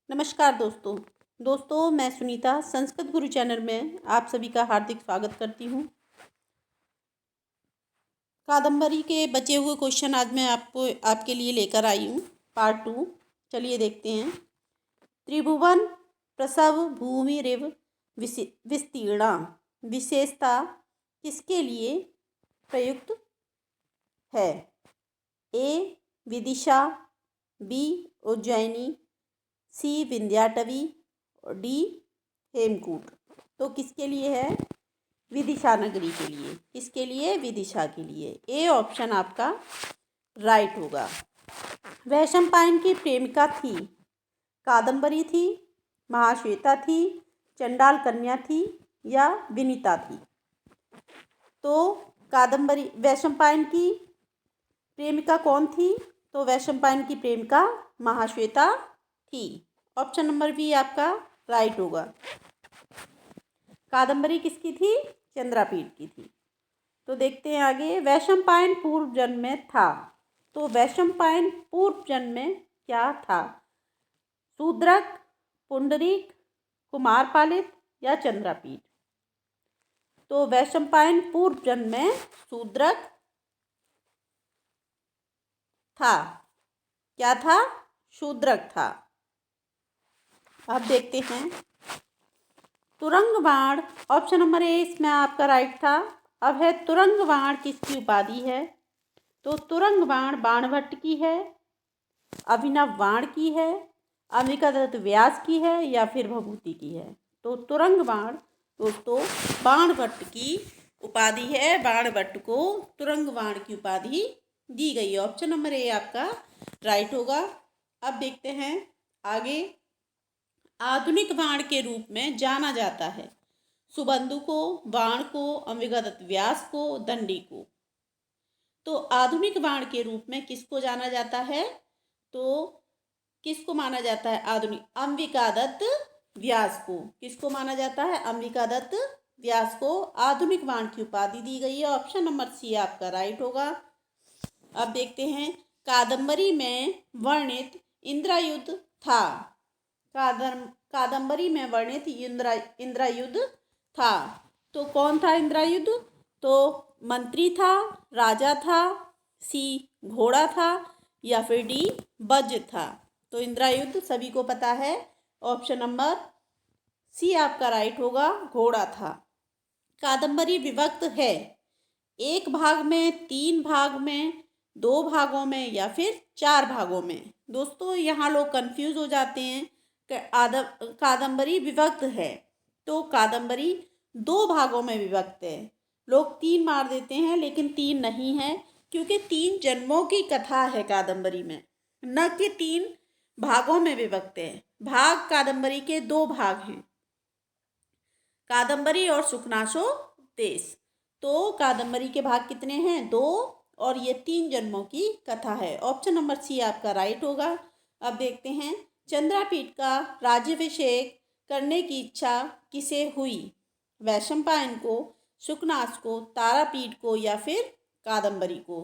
नमस्कार दोस्तों मैं सुनीता संस्कृत गुरु चैनल में आप सभी का हार्दिक स्वागत करती हूँ। कादम्बरी के बचे हुए क्वेश्चन आज मैं आपके लिए लेकर आई हूँ, पार्ट 2। चलिए देखते हैं। त्रिभुवन प्रसव भूमि रिव विस्तीर्णा विशेषता किसके लिए प्रयुक्त है? ए विदिशा, बी उज्जैनी, सी विंध्याटवी और डी हेमकूट। तो किसके लिए है? विदिशा नगरी के लिए। किसके लिए? विदिशा के लिए। ए ऑप्शन आपका राइट होगा। वैशंपायन की प्रेमिका थी? कादम्बरी थी, महाश्वेता थी, चंडाल कन्या थी या विनीता थी? तो वैशंपायन की प्रेमिका कौन थी? तो वैशंपायन की प्रेमिका महाश्वेता थी। ऑप्शन नंबर बी आपका राइट होगा। कादम्बरी किसकी थी? चंद्रापीठ की थी। तो देखते हैं आगे। वैशंपायन पूर्व जन्म में था। तो वैशंपायन पूर्व जन्म में क्या था? शूद्रक, पुंडरीक, कुमारपालित या चंद्रापीठ? तो वैशंपायन पूर्व जन्म में शूद्रक था। क्या था? शूद्रक था। अब देखते हैं। तुरंग बाण, ऑप्शन नंबर ए इसमें आपका राइट था। अब है तुरंग बाण किसकी उपाधि है? तो तुरंग बाण बाणभट्ट की है, अभिनव बाण की है, अंबिकादत्त व्यास की है या फिर भभूति की है? तो तुरंग बाण दोस्तों बाणभट्ट की उपाधि है। बाणभट्ट को तुरंग बाण की उपाधि दी गई है। ऑप्शन नंबर ए आपका राइट होगा। अब देखते हैं आगे। आधुनिक बाण के रूप में जाना जाता है सुबंधु को, बाण को, अंबिकादत्त व्यास को, दंडी को। तो आधुनिक बाण के रूप में किसको जाना जाता है? तो किसको माना जाता है आधुनिक? अंबिकादत्त व्यास को। किसको माना जाता है? अंबिकादत्त व्यास को आधुनिक बाण की उपाधि दी गई है। ऑप्शन नंबर सी आपका राइट होगा। अब देखते हैं। कादम्बरी में वर्णित इंद्रयुद्ध था। कादम्बरी में वर्णित इंद्रयुद्ध था। तो कौन था इंद्रयुद्ध? तो मंत्री था, राजा था, सी घोड़ा था या फिर डी वज्र था? तो इंद्रयुद्ध सभी को पता है। ऑप्शन नंबर सी आपका राइट होगा, घोड़ा था। कादम्बरी विभक्त है एक भाग में, तीन भाग में, दो भागों में या फिर चार भागों में? दोस्तों यहाँ लोग कंफ्यूज हो जाते हैं। कादम्बरी विभक्त है तो कादम्बरी दो भागों में विभक्त है। लोग तीन मार देते हैं लेकिन तीन नहीं है, क्योंकि तीन जन्मों की कथा है कादम्बरी में, न कि तीन भागों में विभक्त है। भाग कादम्बरी के दो भाग हैं, कादम्बरी और सुखनाशो देश। तो कादम्बरी के भाग कितने हैं? दो, और ये तीन जन्मों की कथा है। ऑप्शन नंबर सी आपका राइट होगा। अब देखते हैं। चंद्रापीठ का राज्याभिषेक करने की इच्छा किसे हुई? वैशंपायन को, शुकनाश को, तारापीठ को या फिर कादम्बरी को?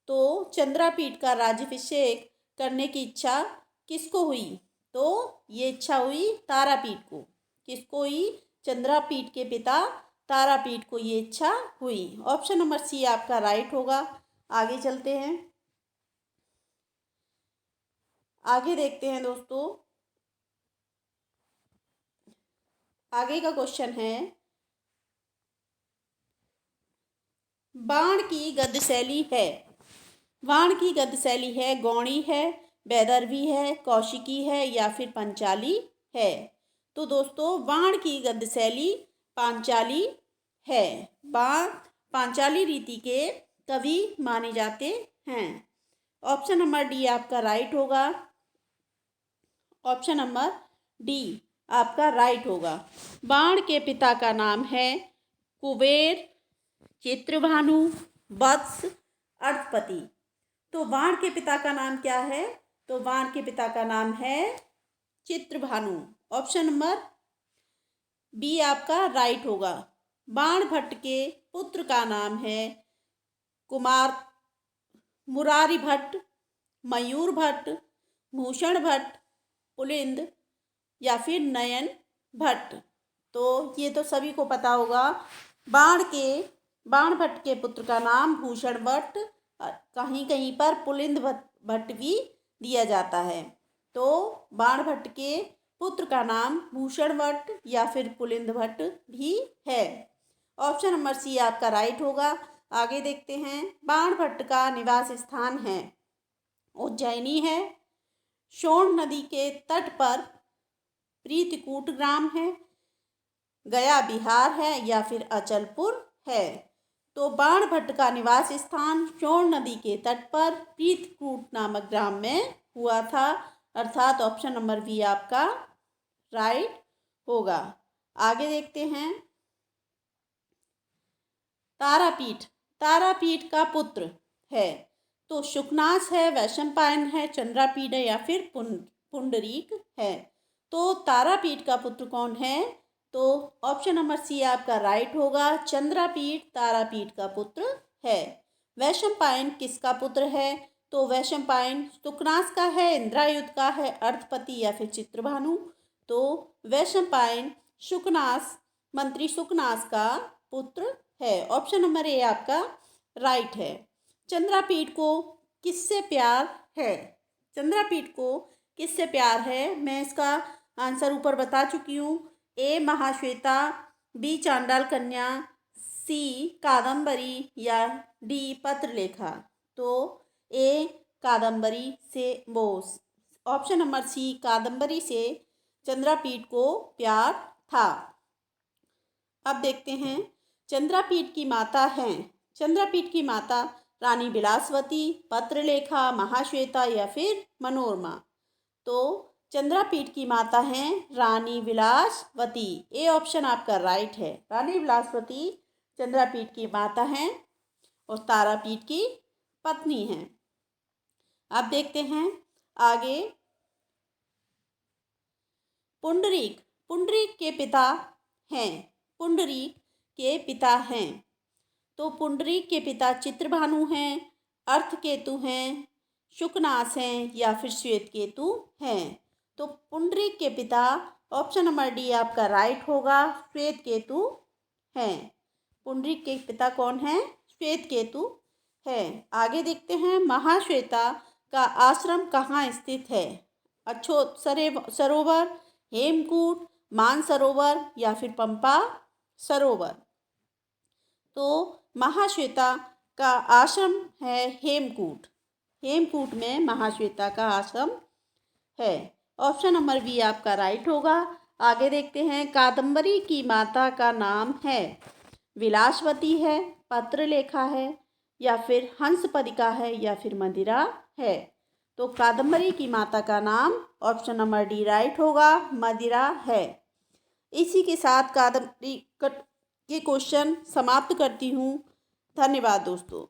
तो चंद्रापीठ का राज्याभिषेक करने की इच्छा किसको हुई? तो ये इच्छा हुई तारापीठ को। किसको हुई? चंद्रापीठ के पिता तारापीठ को ये इच्छा हुई। ऑप्शन नंबर सी आपका राइट होगा। आगे चलते हैं। आगे देखते हैं दोस्तों। आगे का क्वेश्चन है, बाण की गद्य शैली है। बाण की गद्य शैली है गौणी है, वैदर्भी है, कौशिकी है या फिर पंचाली है? तो दोस्तों बाण की गद्य शैली पांचाली है। बाण पांचाली रीति के कवि माने जाते हैं। ऑप्शन नंबर डी आपका राइट होगा। ऑप्शन नंबर डी आपका राइट होगा। बाण के पिता का नाम है कुबेर, चित्रभानु, वत्स, अर्थपति। तो बाण के पिता का नाम क्या है? तो बाण के पिता का नाम है चित्रभानु। ऑप्शन नंबर बी आपका राइट होगा। बाण भट्ट के पुत्र का नाम है मुरारी भट्ट, मयूर भट्ट, भूषण भट्ट, पुलिंद या फिर नयन भट्ट। तो ये तो सभी को पता होगा। बाण भट्ट के पुत्र का नाम भूषण भट्ट, कहीं कहीं पर पुलिंद भट्ट भी दिया जाता है। तो बाण भट्ट के पुत्र का नाम भूषण भट्ट या फिर पुलिंद भट्ट भी है। ऑप्शन नंबर सी आपका राइट होगा। आगे देखते हैं। बाण भट्ट का निवास स्थान है उज्जैनी है, सोन नदी के तट पर प्रीतिकूट ग्राम है, गया बिहार है या फिर अचलपुर है। तो बाण भट्ट का निवास स्थान सोन नदी के तट पर प्रीतिकूट नामक ग्राम में हुआ था, अर्थात ऑप्शन नंबर बी आपका राइट होगा। आगे देखते हैं। तारापीठ, तारापीठ का पुत्र है तो शुकनास है, वैशंपायन है, चंद्रापीठ है या फिर पुंडरीक है। तो तारापीठ का पुत्र कौन है? तो ऑप्शन नंबर सी आपका राइट होगा। चंद्रापीठ तारापीठ का पुत्र है। वैशंपायन किसका पुत्र है? तो वैशंपायन शुकनास का है, इंद्रायुध का है, अर्थपति या फिर चित्रभानु। तो वैशंपायन शुकनास, मंत्री शुकनास का पुत्र है। ऑप्शन नंबर ए आपका राइट है। चंद्रापीठ को किससे प्यार है? चंद्रापीठ को किससे प्यार है? मैं इसका आंसर ऊपर बता चुकी हूँ। ए महाश्वेता, बी चांडाल कन्या, सी कादम्बरी या डी पत्रलेखा। तो ए कादम्बरी से बोस, ऑप्शन नंबर सी कादम्बरी से चंद्रापीठ को प्यार था। अब देखते हैं। चंद्रापीठ की माता हैं, चंद्रापीठ की माता रानी विलासवती, पत्रलेखा, महाश्वेता या फिर मनोरमा। तो चंद्रापीठ की माता हैं रानी विलासवती। ए ऑप्शन आपका राइट है। रानी विलासवती चंद्रापीठ की माता हैं और तारापीठ की पत्नी हैं। अब देखते हैं आगे। पुंडरीक, पुंडरीक के पिता हैं, पुंडरीक के पिता हैं। तो पुंडरीक के पिता चित्रभानु हैं, अर्थकेतु हैं, शुकनास हैं या फिर श्वेतकेतु हैं। तो पुंडरीक के पिता, ऑप्शन नंबर डी आपका राइट होगा, श्वेतकेतु हैं। पुंडरीक के पिता कौन है? श्वेतकेतु है। आगे देखते हैं। महाश्वेता का आश्रम कहाँ स्थित है? अछोत सरोवर, हेमकूट, मानसरोवर या फिर पंपा सरोवर। तो महाश्वेता का आश्रम है हेमकूट, हेमकूट में महाश्वेता का आश्रम है। ऑप्शन नंबर बी आपका राइट होगा। आगे देखते हैं। कादम्बरी की माता का नाम है विलासवती है, पत्रलेखा है या फिर हंसपदिका है या फिर मंदिरा है। तो कादम्बरी की माता का नाम ऑप्शन नंबर डी राइट होगा, मदिरा है। इसी के साथ कादम्बरी के क्वेश्चन समाप्त करती हूँ। धन्यवाद दोस्तों।